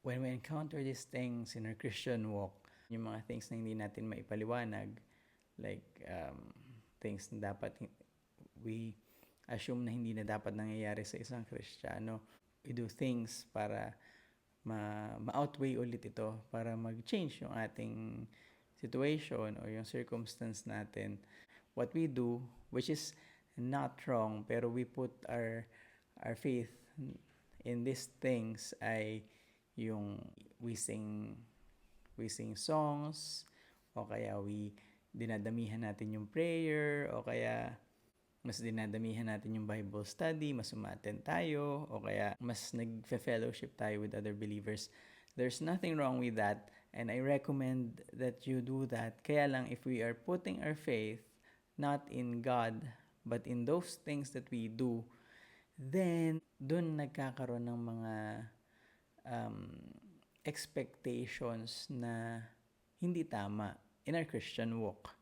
when we encounter these things in our Christian walk, yung mga things na hindi natin maipaliwanag, like things na dapat we assume na hindi na dapat nangyayari sa isang Kristiyano, we do things para ma-outweigh ulit ito, para mag-change yung ating situation or yung circumstance natin. What we do, which is not wrong, pero we put our faith in these things, ay yung we sing songs, o kaya dinadamihan natin yung prayer, o kaya mas dinadamihan natin yung Bible study, mas umattend tayo, o kaya mas nag-fellowship tayo with other believers. There's nothing wrong with that, and I recommend that you do that. Kaya lang, if we are putting our faith not in God, but in those things that we do, then dun nagkakaroon ng mga expectations na hindi tama in our Christian walk.